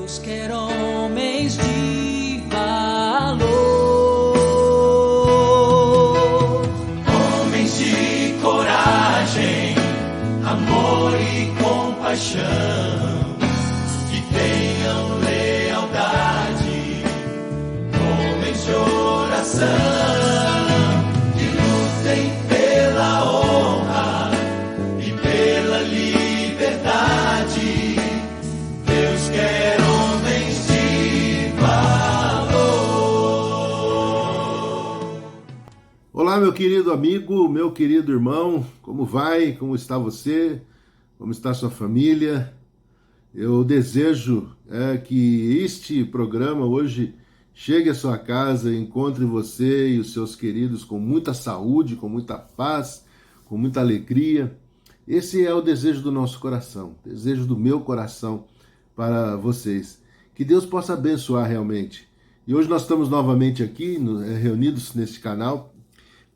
Deus quer homens de valor, homens de coragem, amor e compaixão, que tenham lealdade, homens de oração, que lutem pela honra e pela liberdade. Deus quer homens de valor. Olá, meu querido amigo, meu querido irmão, como vai? Como está você? Como está sua família? Eu desejo que este programa hoje chegue à sua casa, encontre você e os seus queridos com muita saúde, com muita paz, com muita alegria. Esse é o desejo do nosso coração, desejo do meu coração para vocês. Que Deus possa abençoar realmente. E hoje nós estamos novamente aqui, reunidos neste canal,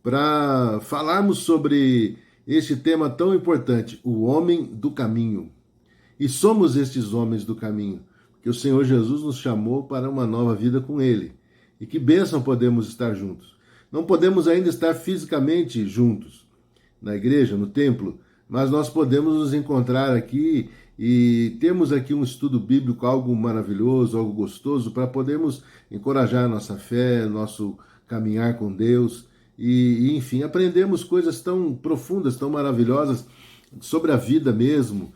para falarmos sobre este tema tão importante, o homem do caminho. E somos estes homens do caminho, porque o Senhor Jesus nos chamou para uma nova vida com Ele. E que bênção podemos estar juntos. Não podemos ainda estar fisicamente juntos, na igreja, no templo, mas nós podemos nos encontrar aqui e temos aqui um estudo bíblico, algo maravilhoso, algo gostoso, para podermos encorajar a nossa fé, nosso caminhar com Deus e enfim, aprendemos coisas tão profundas, tão maravilhosas sobre a vida mesmo.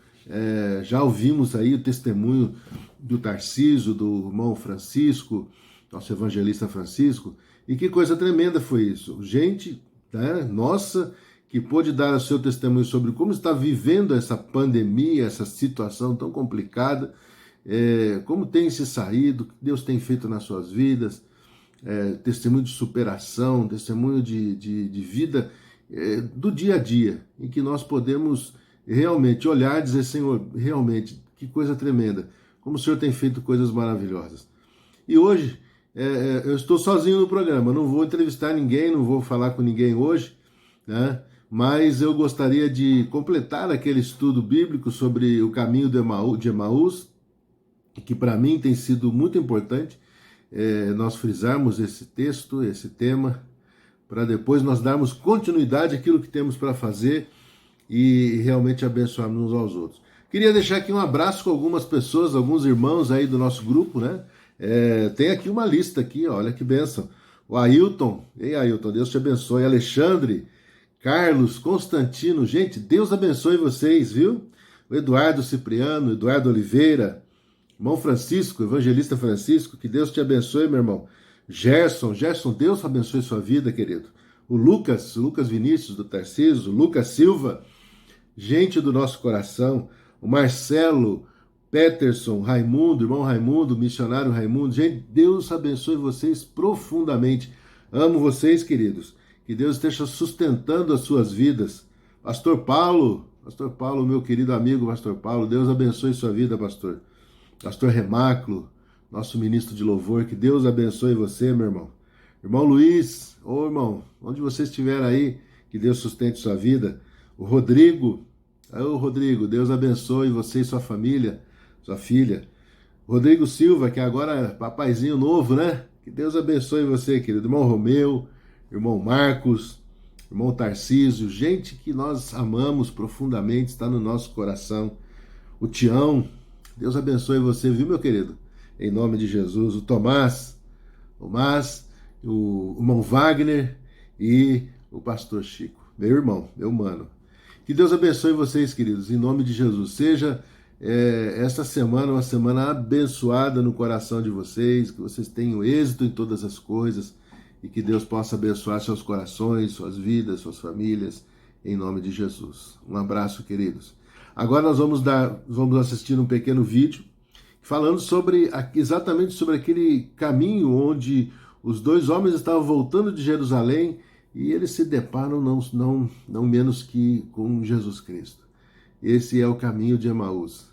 Já ouvimos aí o testemunho do Tarcísio, do irmão Francisco, nosso evangelista Francisco, e que coisa tremenda foi isso. Gente, nossa, que pôde dar o seu testemunho sobre como está vivendo essa pandemia, essa situação tão complicada, como tem se saído, o que Deus tem feito nas suas vidas, testemunho de superação, testemunho de vida do dia a dia, em que nós podemos realmente olhar e dizer, Senhor, realmente, que coisa tremenda, como o Senhor tem feito coisas maravilhosas. E hoje, eu estou sozinho no programa, não vou entrevistar ninguém, não vou falar com ninguém hoje, né? Mas eu gostaria de completar aquele estudo bíblico sobre o caminho de Emaús, que para mim tem sido muito importante, nós frisarmos esse texto, esse tema, para depois nós darmos continuidade àquilo que temos para fazer e realmente abençoarmos uns aos outros. Queria deixar aqui um abraço com algumas pessoas, alguns irmãos aí do nosso grupo, né? Tem aqui uma lista aqui, olha que bênção. O Ailton, ei Ailton, Deus te abençoe. Alexandre, Carlos, Constantino, gente, Deus abençoe vocês, viu? O Eduardo Cipriano, Eduardo Oliveira, irmão Francisco, evangelista Francisco, que Deus te abençoe, meu irmão. Gerson, Deus abençoe sua vida, querido. O Lucas Vinícius, do Tarcísio, o Lucas Silva, gente do nosso coração. O Marcelo, Peterson, Raimundo, irmão Raimundo, missionário Raimundo. Gente, Deus abençoe vocês profundamente. Amo vocês, queridos. Que Deus esteja sustentando as suas vidas. Pastor Paulo, meu querido amigo Pastor Paulo, Deus abençoe sua vida, pastor. Pastor Remáculo, nosso ministro de louvor, que Deus abençoe você, meu irmão. Irmão Luiz, irmão, onde você estiver aí, que Deus sustente sua vida. O Rodrigo, Deus abençoe você e sua família, sua filha. Rodrigo Silva, que agora é papaizinho novo, né? Que Deus abençoe você, querido. Irmão Romeu, irmão Marcos, irmão Tarcísio, gente que nós amamos profundamente, está no nosso coração. O Tião, Deus abençoe você, viu, meu querido? Em nome de Jesus. O Tomás, o irmão Wagner e o pastor Chico, meu irmão, meu mano. Que Deus abençoe vocês, queridos, em nome de Jesus. Seja esta semana uma semana abençoada no coração de vocês, que vocês tenham êxito em todas as coisas e que Deus possa abençoar seus corações, suas vidas, suas famílias, em nome de Jesus. Um abraço, queridos. Agora nós vamos assistir um pequeno vídeo falando exatamente sobre aquele caminho onde os dois homens estavam voltando de Jerusalém e eles se deparam não menos que com Jesus Cristo. Esse é o caminho de Emaús.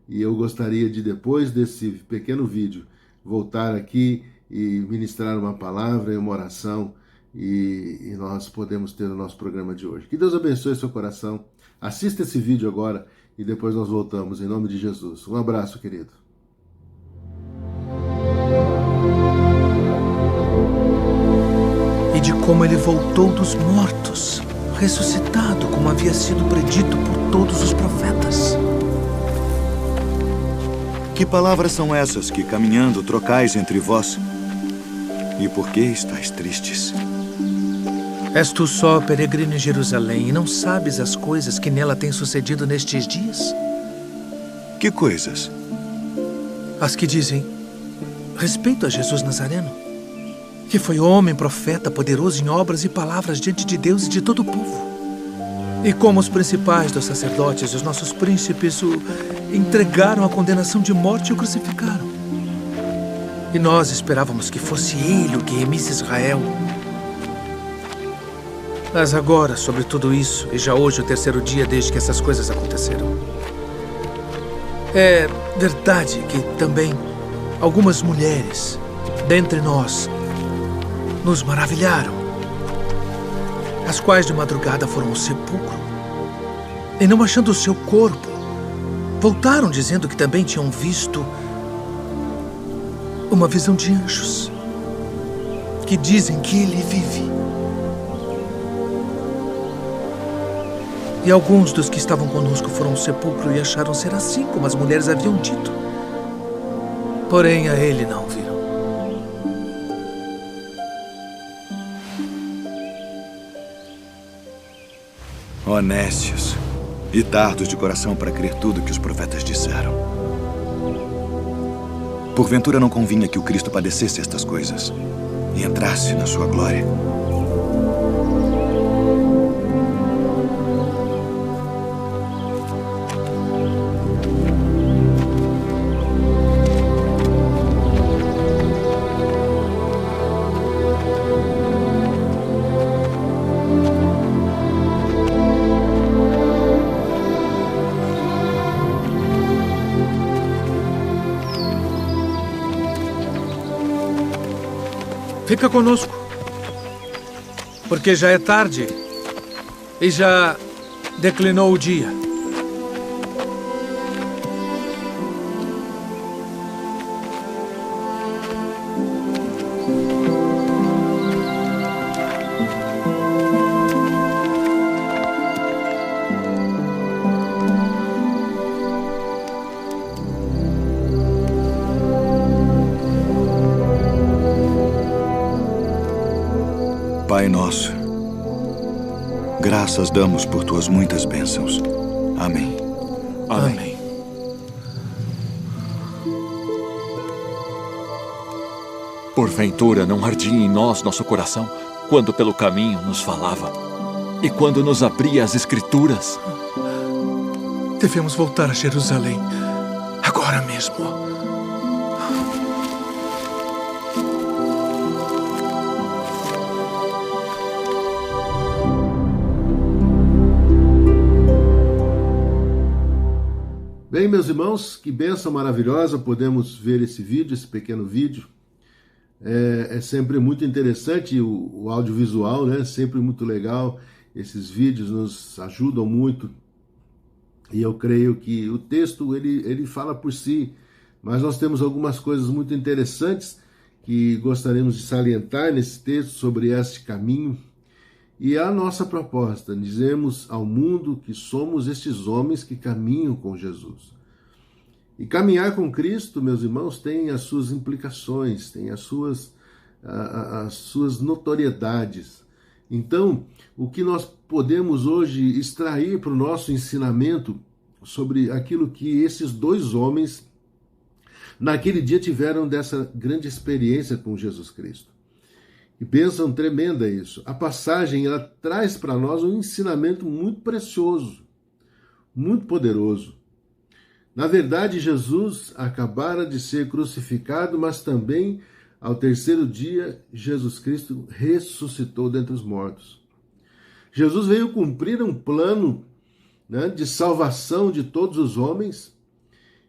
E eu gostaria de, depois desse pequeno vídeo, voltar aqui e ministrar uma palavra e uma oração e nós podemos ter o nosso programa de hoje. Que Deus abençoe seu coração. Assista esse vídeo agora e depois nós voltamos, em nome de Jesus. Um abraço, querido. como ele voltou dos mortos, ressuscitado, como havia sido predito por todos os profetas. Que palavras são essas que, caminhando, trocais entre vós? E por que estáis tristes? És tu só peregrino em Jerusalém e não sabes as coisas que nela têm sucedido nestes dias? Que coisas? As que dizem respeito a Jesus Nazareno, que foi homem, profeta, poderoso em obras e palavras diante de Deus e de todo o povo. E como os principais dos sacerdotes e os nossos príncipes o entregaram à condenação de morte e o crucificaram. E nós esperávamos que fosse ele o que remisse Israel. Mas agora, sobre tudo isso, e já hoje o terceiro dia desde que essas coisas aconteceram, é verdade que também algumas mulheres dentre nós nos maravilharam, as quais de madrugada foram ao sepulcro e, não achando o seu corpo, voltaram dizendo que também tinham visto uma visão de anjos que dizem que ele vive. E alguns dos que estavam conosco foram ao sepulcro e acharam ser assim como as mulheres haviam dito. Porém, a ele não viram. Honestos e tardos de coração para crer tudo que os profetas disseram. Porventura não convinha que o Cristo padecesse estas coisas e entrasse na sua glória. Fica conosco, porque já é tarde e já declinou o dia. Pai nosso, graças damos por tuas muitas bênçãos. Amém. Amém. Porventura não ardia em nós nosso coração quando pelo caminho nos falava e quando nos abria as Escrituras? Devemos voltar a Jerusalém agora mesmo. Bem, meus irmãos, que bênção maravilhosa podemos ver esse vídeo, esse pequeno vídeo. É sempre muito interessante o audiovisual, né? Sempre muito legal. Esses vídeos nos ajudam muito. E eu creio que o texto, ele fala por si. Mas nós temos algumas coisas muito interessantes que gostaríamos de salientar nesse texto sobre este caminho. E a nossa proposta, dizemos ao mundo que somos estes homens que caminham com Jesus. E caminhar com Cristo, meus irmãos, tem as suas implicações, tem as suas notoriedades. Então, o que nós podemos hoje extrair para o nosso ensinamento sobre aquilo que esses dois homens, naquele dia, tiveram dessa grande experiência com Jesus Cristo. E bênção tremenda isso. A passagem, ela traz para nós um ensinamento muito precioso, muito poderoso. Na verdade, Jesus acabara de ser crucificado, mas também, ao terceiro dia, Jesus Cristo ressuscitou dentre os mortos. Jesus veio cumprir um plano, né, de salvação de todos os homens,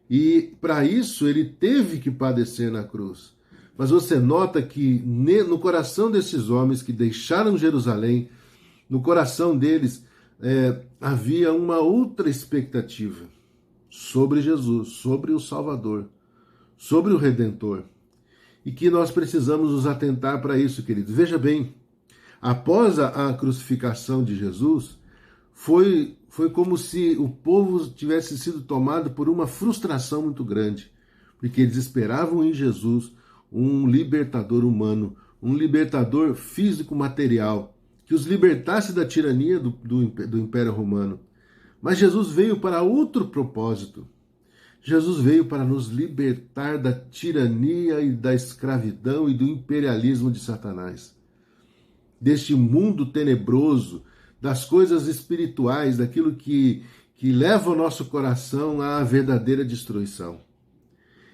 e para isso ele teve que padecer na cruz. Mas você nota que no coração desses homens que deixaram Jerusalém, no coração deles havia uma outra expectativa sobre Jesus, sobre o Salvador, sobre o Redentor. E que nós precisamos nos atentar para isso, queridos. Veja bem, Após a crucificação de Jesus, foi como se o povo tivesse sido tomado por uma frustração muito grande, porque eles esperavam em Jesus um libertador humano, um libertador físico-material, que os libertasse da tirania do Império Romano. Mas Jesus veio para outro propósito. Jesus veio para nos libertar da tirania e da escravidão e do imperialismo de Satanás. Deste mundo tenebroso, das coisas espirituais, daquilo que leva o nosso coração à verdadeira destruição.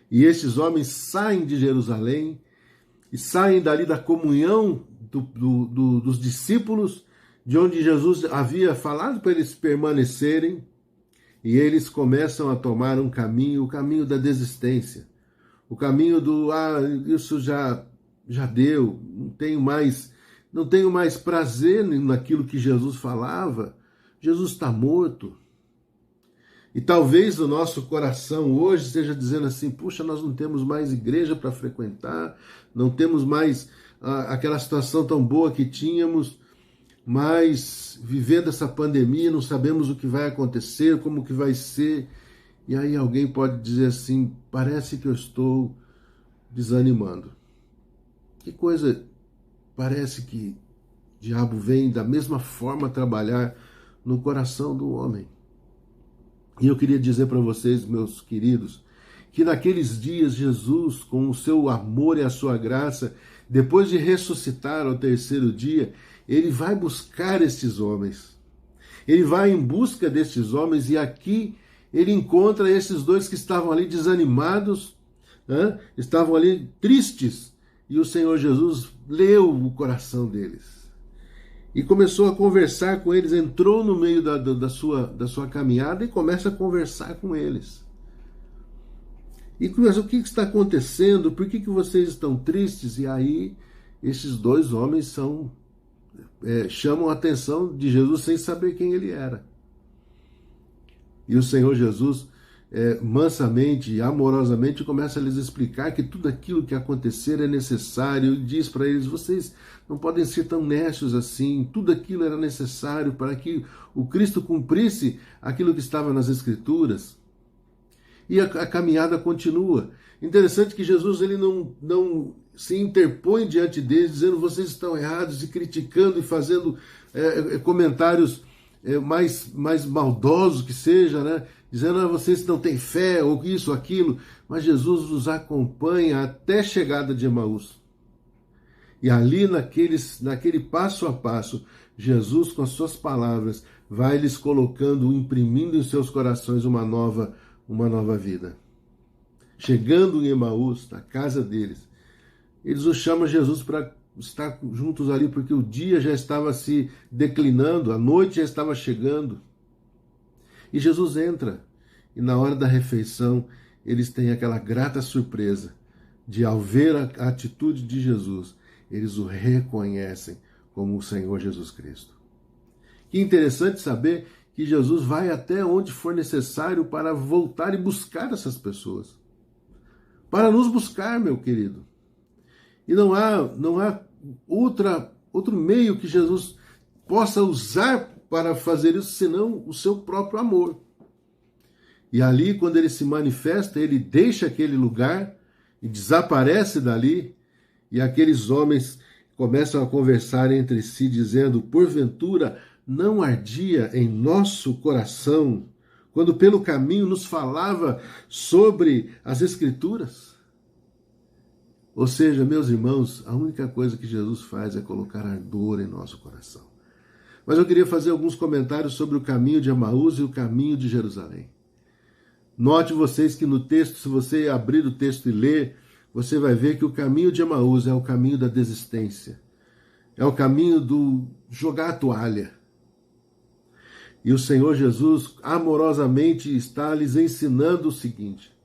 E esses homens saem de Jerusalém e saem dali da comunhão dos discípulos, de onde Jesus havia falado para eles permanecerem, e eles começam a tomar um caminho, o caminho da desistência, o caminho do, isso já deu, não tenho mais prazer naquilo que Jesus falava, Jesus está morto. E talvez o nosso coração hoje esteja dizendo assim, puxa, nós não temos mais igreja para frequentar, não temos mais aquela situação tão boa que tínhamos, mas vivendo essa pandemia, não sabemos o que vai acontecer, como que vai ser. E aí alguém pode dizer assim, parece que eu estou desanimando. Que coisa, parece que o diabo vem da mesma forma trabalhar no coração do homem. E eu queria dizer para vocês, meus queridos, que naqueles dias Jesus, com o seu amor e a sua graça, depois de ressuscitar ao terceiro dia, ele vai buscar estes homens. Ele vai em busca destes homens e aqui ele encontra esses dois que estavam ali desanimados, estavam ali tristes, e o Senhor Jesus leu o coração deles. E começou a conversar com eles, entrou no meio da sua caminhada e começa a conversar com eles. E começa, o que está acontecendo? Por que vocês estão tristes? E aí esses dois homens chamam a atenção de Jesus sem saber quem ele era. E o Senhor Jesus, mansamente e amorosamente, começa a lhes explicar que tudo aquilo que acontecer é necessário, e diz para eles, vocês não podem ser tão necios assim, tudo aquilo era necessário para que o Cristo cumprisse aquilo que estava nas Escrituras. E a caminhada continua. Interessante que Jesus ele não se interpõe diante deles, dizendo vocês estão errados, e criticando e fazendo comentários mais maldosos que seja, né? Dizendo vocês não têm fé, ou isso, aquilo. Mas Jesus os acompanha até a chegada de Emaús. E ali, naquele passo a passo, Jesus, com as suas palavras, vai lhes colocando, imprimindo em seus corações uma nova vida. Chegando em Emaús, na casa deles, eles o chamam Jesus para estar juntos ali, porque o dia já estava se declinando, a noite já estava chegando. E Jesus entra, e na hora da refeição, eles têm aquela grata surpresa de, ao ver a atitude de Jesus, eles o reconhecem como o Senhor Jesus Cristo. Que interessante saber que Jesus vai até onde for necessário para voltar e buscar essas pessoas. Para nos buscar, meu querido. E não há outro meio que Jesus possa usar para fazer isso, senão o seu próprio amor. E ali, quando ele se manifesta, ele deixa aquele lugar e desaparece dali, e aqueles homens começam a conversar entre si, dizendo, porventura não ardia em nosso coração, quando pelo caminho nos falava sobre as Escrituras? Ou seja, meus irmãos, a única coisa que Jesus faz é colocar ardor em nosso coração. Mas eu queria fazer alguns comentários sobre o caminho de Emaús e o caminho de Jerusalém. Note vocês que no texto, se você abrir o texto e ler, você vai ver que o caminho de Emaús é o caminho da desistência. É o caminho do jogar a toalha. E o Senhor Jesus amorosamente está lhes ensinando o seguinte,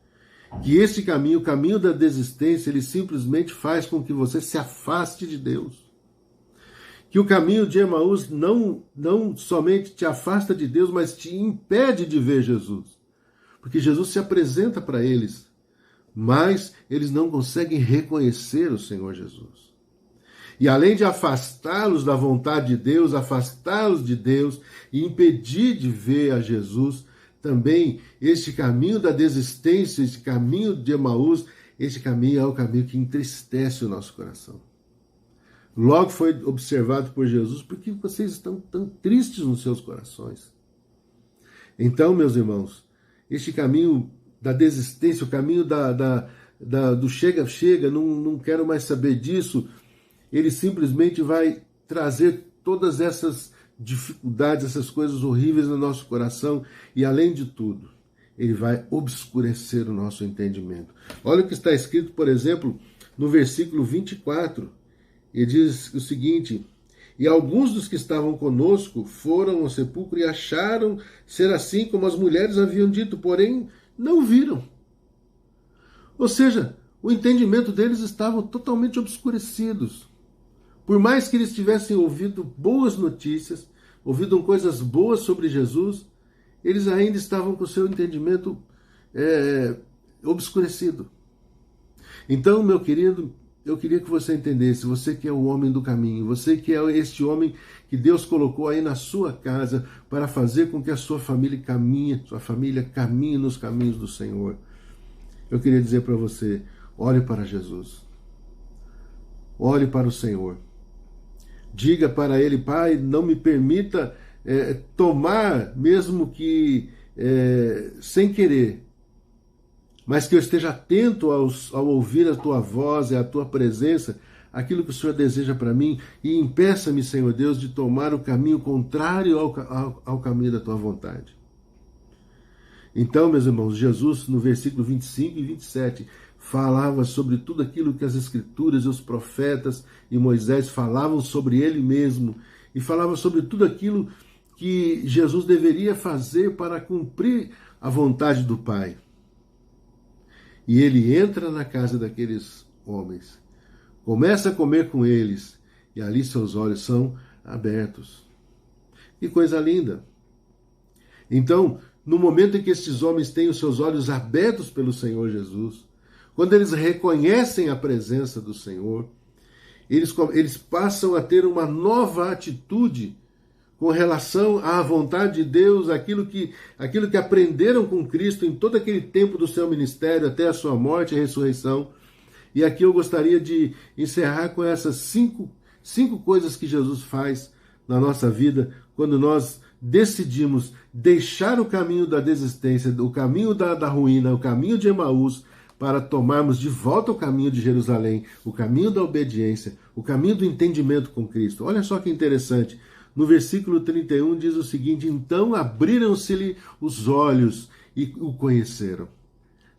que esse caminho, o caminho da desistência, ele simplesmente faz com que você se afaste de Deus. Que o caminho de Emaús não somente te afasta de Deus, mas te impede de ver Jesus. Porque Jesus se apresenta para eles, mas eles não conseguem reconhecer o Senhor Jesus. E além de afastá-los da vontade de Deus, afastá-los de Deus e impedir de ver a Jesus, também este caminho da desistência, este caminho de Emaús, este caminho é o caminho que entristece o nosso coração. Logo foi observado por Jesus, porque vocês estão tão tristes nos seus corações. Então, meus irmãos, este caminho da desistência, o caminho do chega, não quero mais saber disso, ele simplesmente vai trazer todas essas dificuldades, essas coisas horríveis no nosso coração e, além de tudo, ele vai obscurecer o nosso entendimento. Olha o que está escrito, por exemplo, no versículo 24. Ele diz o seguinte: e alguns dos que estavam conosco foram ao sepulcro e acharam ser assim como as mulheres haviam dito, porém não viram. Ou seja, o entendimento deles estava totalmente obscurecidos. Por mais que eles tivessem ouvido boas notícias, ouvido coisas boas sobre Jesus, eles ainda estavam com o seu entendimento obscurecido. Então, meu querido, eu queria que você entendesse, você que é o homem do caminho, você que é este homem que Deus colocou aí na sua casa para fazer com que a sua família caminhe nos caminhos do Senhor. Eu queria dizer para você, olhe para Jesus. Olhe para o Senhor. Diga para Ele: Pai, não me permita tomar, mesmo que sem querer, mas que eu esteja atento ao ouvir a Tua voz e a Tua presença, aquilo que o Senhor deseja para mim, e impeça-me, Senhor Deus, de tomar o caminho contrário ao caminho da Tua vontade. Então, meus irmãos, Jesus, no versículo 25 e 27, falava sobre tudo aquilo que as Escrituras e os profetas e Moisés falavam sobre Ele mesmo, e falava sobre tudo aquilo que Jesus deveria fazer para cumprir a vontade do Pai. E ele entra na casa daqueles homens, começa a comer com eles, e ali seus olhos são abertos. Que coisa linda! Então, no momento em que esses homens têm os seus olhos abertos pelo Senhor Jesus, quando eles reconhecem a presença do Senhor, eles passam a ter uma nova atitude com relação à vontade de Deus, aquilo que aprenderam com Cristo em todo aquele tempo do seu ministério, até a sua morte e ressurreição. E aqui eu gostaria de encerrar com essas cinco coisas que Jesus faz na nossa vida, quando nós decidimos deixar o caminho da desistência, o caminho da ruína, o caminho de Emaús, para tomarmos de volta o caminho de Jerusalém, o caminho da obediência, o caminho do entendimento com Cristo. Olha só que interessante. No versículo 31 diz o seguinte: então abriram-se-lhe os olhos e o conheceram.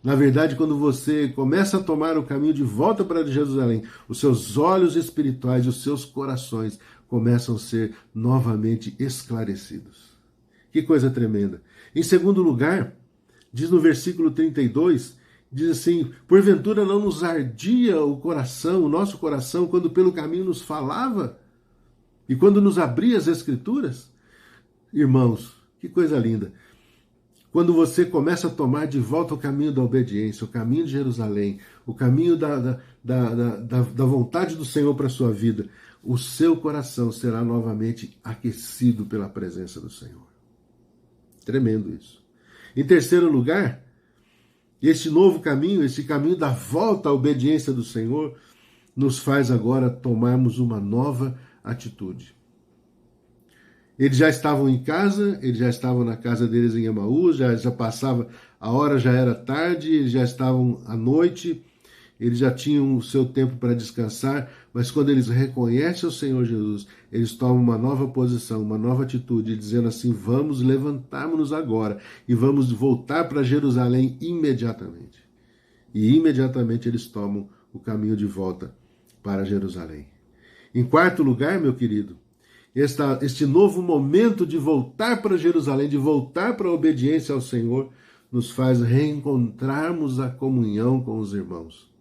Na verdade, quando você começa a tomar o caminho de volta para Jerusalém, os seus olhos espirituais, os seus corações começam a ser novamente esclarecidos. Que coisa tremenda. Em segundo lugar, diz no versículo 32, diz assim: porventura não nos ardia o coração, o nosso coração, quando pelo caminho nos falava e quando nos abria as Escrituras? Irmãos, que coisa linda. Quando você começa a tomar de volta o caminho da obediência, o caminho de Jerusalém, o caminho da vontade do Senhor para a sua vida, o seu coração será novamente aquecido pela presença do Senhor. Tremendo isso. Em terceiro lugar, este novo caminho, esse caminho da volta à obediência do Senhor, nos faz agora tomarmos uma nova atitude. Eles já estavam em casa, eles já estavam na casa deles em Emaús, já passava, a hora já era tarde, eles já estavam à noite, eles já tinham o seu tempo para descansar, mas quando eles reconhecem o Senhor Jesus, eles tomam uma nova posição, uma nova atitude, dizendo assim: vamos levantarmos-nos agora e vamos voltar para Jerusalém imediatamente. E imediatamente eles tomam o caminho de volta para Jerusalém. Em quarto lugar, meu querido, este novo momento de voltar para Jerusalém, de voltar para a obediência ao Senhor, nos faz reencontrarmos a comunhão com os irmãos.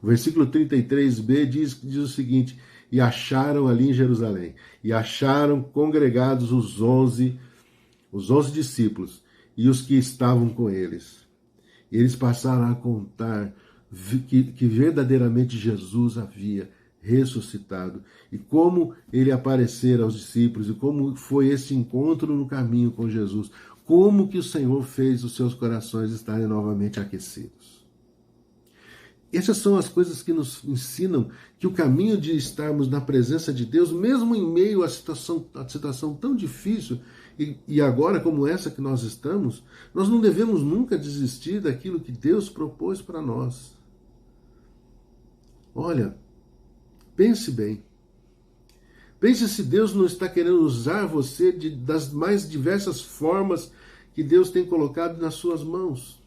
O versículo 33b diz o seguinte: e acharam ali em Jerusalém, e acharam congregados os 11 discípulos e os que estavam com eles. E eles passaram a contar que verdadeiramente Jesus havia ressuscitado, e como ele aparecera aos discípulos, e como foi esse encontro no caminho com Jesus, como que o Senhor fez os seus corações estarem novamente aquecidos. Essas são as coisas que nos ensinam que o caminho de estarmos na presença de Deus, mesmo em meio à situação tão difícil, e agora como essa que nós estamos, nós não devemos nunca desistir daquilo que Deus propôs para nós. Olha, pense bem. Pense se Deus não está querendo usar você das mais diversas formas que Deus tem colocado nas suas mãos.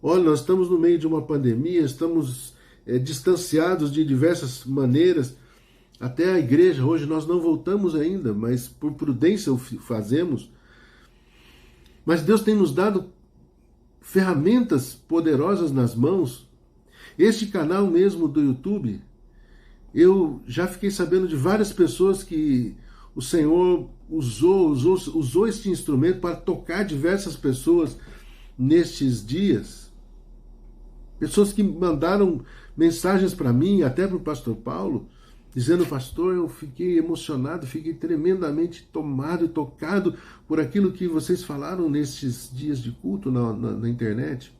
Olha, nós estamos no meio de uma pandemia, estamos distanciados de diversas maneiras. Até a igreja, hoje nós não voltamos ainda, mas por prudência o fazemos. Mas Deus tem nos dado ferramentas poderosas nas mãos. Este canal mesmo do YouTube, eu já fiquei sabendo de várias pessoas que o Senhor usou este instrumento para tocar diversas pessoas nestes dias. Pessoas que mandaram mensagens para mim, até para o pastor Paulo, dizendo: pastor, eu fiquei emocionado, fiquei tremendamente tomado e tocado por aquilo que vocês falaram nesses dias de culto na internet.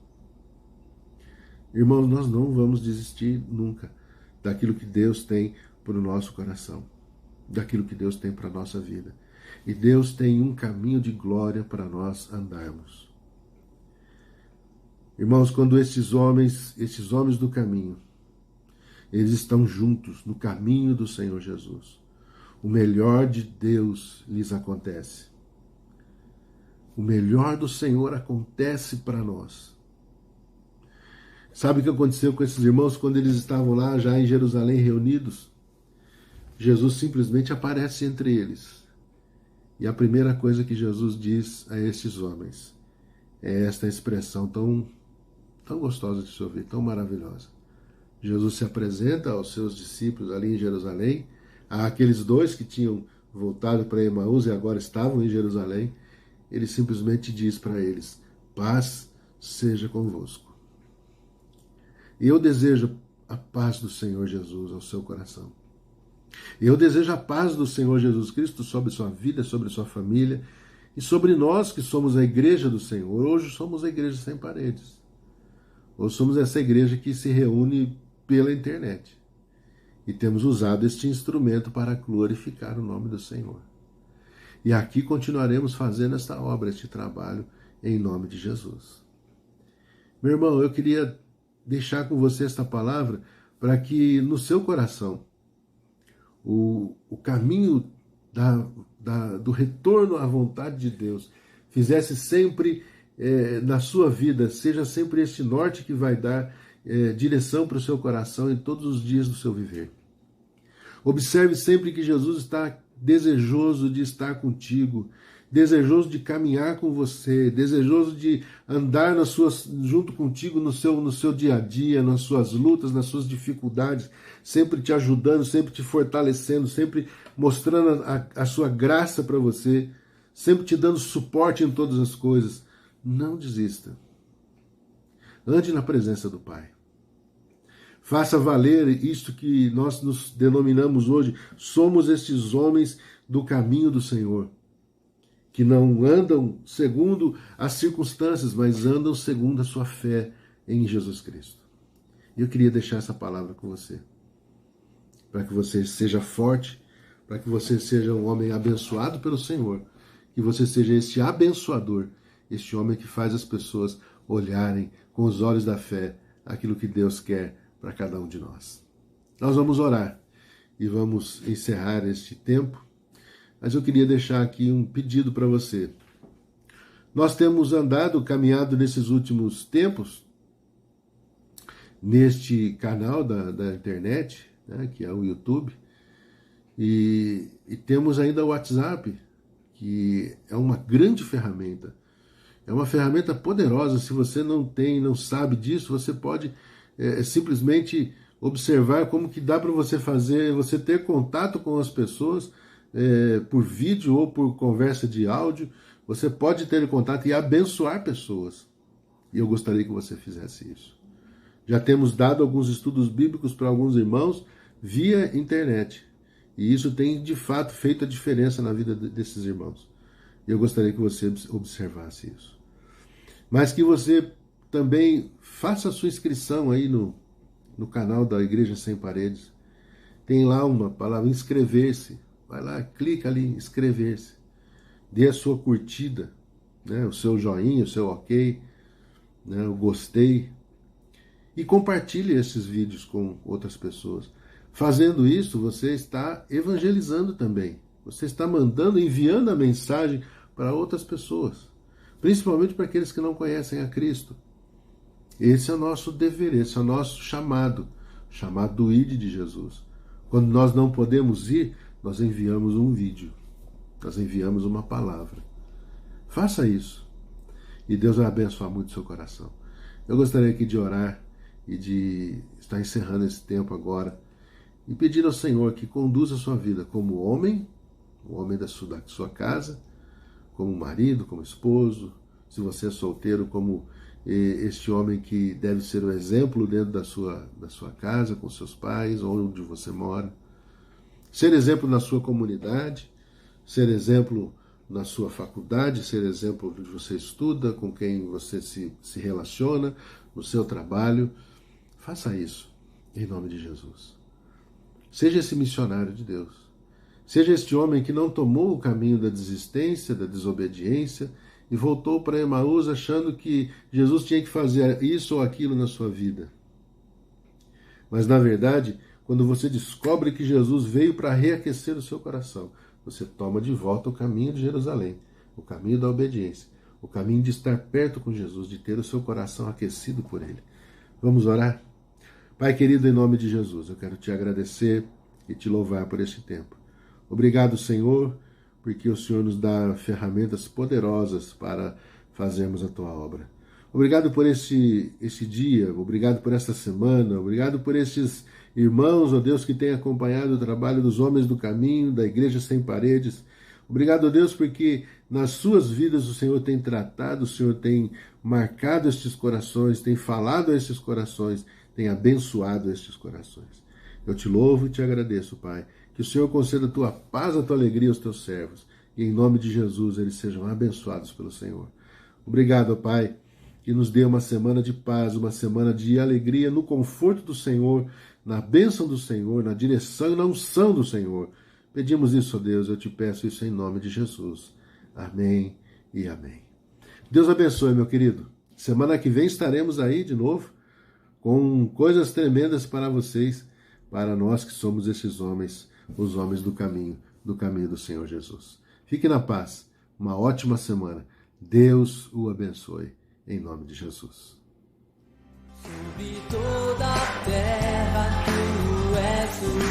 Irmãos, nós não vamos desistir nunca daquilo que Deus tem para o nosso coração, daquilo que Deus tem para a nossa vida. E Deus tem um caminho de glória para nós andarmos. Irmãos, quando esses homens do caminho, eles estão juntos no caminho do Senhor Jesus, o melhor de Deus lhes acontece. O melhor do Senhor acontece para nós. Sabe o que aconteceu com esses irmãos quando eles estavam lá já em Jerusalém reunidos? Jesus simplesmente aparece entre eles. E a primeira coisa que Jesus diz a esses homens é esta expressão tão gostosa de se ouvir, tão maravilhosa. Jesus se apresenta aos seus discípulos ali em Jerusalém, àqueles dois que tinham voltado para Emaús e agora estavam em Jerusalém. Ele simplesmente diz para eles: paz seja convosco. E eu desejo a paz do Senhor Jesus ao seu coração. Eu desejo a paz do Senhor Jesus Cristo sobre sua vida, sobre sua família e sobre nós que somos a igreja do Senhor. Hoje somos a igreja sem paredes. Hoje somos essa igreja que se reúne pela internet. E temos usado este instrumento para glorificar o nome do Senhor. E aqui continuaremos fazendo esta obra, este trabalho, em nome de Jesus. Meu irmão, eu queria deixar com você esta palavra para que no seu coração o caminho do retorno à vontade de Deus fizesse sempre na sua vida, seja sempre este norte que vai dar direção para o seu coração em todos os dias do seu viver. Observe sempre que Jesus está desejoso de estar contigo, desejoso de caminhar com você, desejoso de andar junto contigo no seu dia a dia, nas suas lutas, nas suas dificuldades, sempre te ajudando, sempre te fortalecendo, sempre mostrando a sua graça para você, sempre te dando suporte em todas as coisas. Não desista. Ande na presença do Pai. Faça valer isto que nós nos denominamos hoje. Somos estes homens do caminho do Senhor, que não andam segundo as circunstâncias, mas andam segundo a sua fé em Jesus Cristo. E eu queria deixar essa palavra com você, para que você seja forte, para que você seja um homem abençoado pelo Senhor, que você seja este abençoador, este homem que faz as pessoas olharem com os olhos da fé aquilo que Deus quer para cada um de nós. Nós vamos orar e vamos encerrar este tempo, mas eu queria deixar aqui um pedido para você. Nós temos caminhado nesses últimos tempos, neste canal da internet, né, que é o YouTube, e temos ainda o WhatsApp, que é uma grande ferramenta. É uma ferramenta poderosa. Se você não sabe disso, você pode simplesmente observar como que dá para você ter contato com as pessoas por vídeo ou por conversa de áudio. Você pode ter contato e abençoar pessoas. E eu gostaria que você fizesse isso. Já temos dado alguns estudos bíblicos para alguns irmãos via internet. E isso tem, de fato, feito a diferença na vida desses irmãos. Eu gostaria que você observasse isso. Mas que você também faça a sua inscrição aí no canal da Igreja Sem Paredes. Tem lá uma palavra, inscrever-se. Vai lá, clica ali, inscrever-se. Dê a sua curtida, né, o seu joinha, o seu ok, né, o gostei. E compartilhe esses vídeos com outras pessoas. Fazendo isso, você está evangelizando também. Você está enviando a mensagem para outras pessoas. Principalmente para aqueles que não conhecem a Cristo. Esse é o nosso dever, esse é o nosso chamado. Chamado do ID de Jesus. Quando nós não podemos ir, nós enviamos um vídeo. Nós enviamos uma palavra. Faça isso. E Deus vai abençoar muito o seu coração. Eu gostaria aqui de orar e de estar encerrando esse tempo agora e pedir ao Senhor que conduza a sua vida como homem, o homem da sua casa, como marido, como esposo, se você é solteiro, como este homem que deve ser o exemplo dentro da sua casa, com seus pais, onde você mora. Ser exemplo na sua comunidade, ser exemplo na sua faculdade, ser exemplo onde você estuda, com quem você se relaciona, no seu trabalho. Faça isso, em nome de Jesus. Seja esse missionário de Deus. Seja este homem que não tomou o caminho da desistência, da desobediência, e voltou para Emaús achando que Jesus tinha que fazer isso ou aquilo na sua vida. Mas, na verdade, quando você descobre que Jesus veio para reaquecer o seu coração, você toma de volta o caminho de Jerusalém, o caminho da obediência, o caminho de estar perto com Jesus, de ter o seu coração aquecido por Ele. Vamos orar? Pai querido, em nome de Jesus, eu quero te agradecer e te louvar por este tempo. Obrigado, Senhor, porque o Senhor nos dá ferramentas poderosas para fazermos a tua obra. Obrigado por esse dia, obrigado por esta semana, obrigado por esses irmãos, ó Deus, que têm acompanhado o trabalho dos homens do caminho, da Igreja Sem Paredes. Obrigado, ó Deus, porque nas suas vidas o Senhor tem tratado, o Senhor tem marcado estes corações, tem falado a estes corações, tem abençoado estes corações. Eu te louvo e te agradeço, Pai. Que o Senhor conceda a tua paz, a tua alegria aos teus servos. E em nome de Jesus eles sejam abençoados pelo Senhor. Obrigado, Pai, que nos dê uma semana de paz, uma semana de alegria no conforto do Senhor, na bênção do Senhor, na direção e na unção do Senhor. Pedimos isso, ó Deus, eu te peço isso em nome de Jesus. Amém e amém. Deus abençoe, meu querido. Semana que vem estaremos aí de novo com coisas tremendas para vocês, para nós que somos esses homens, os homens do caminho do Senhor Jesus. Fique na paz. Uma ótima semana. Deus o abençoe. Em nome de Jesus. Sobre toda a terra tu és o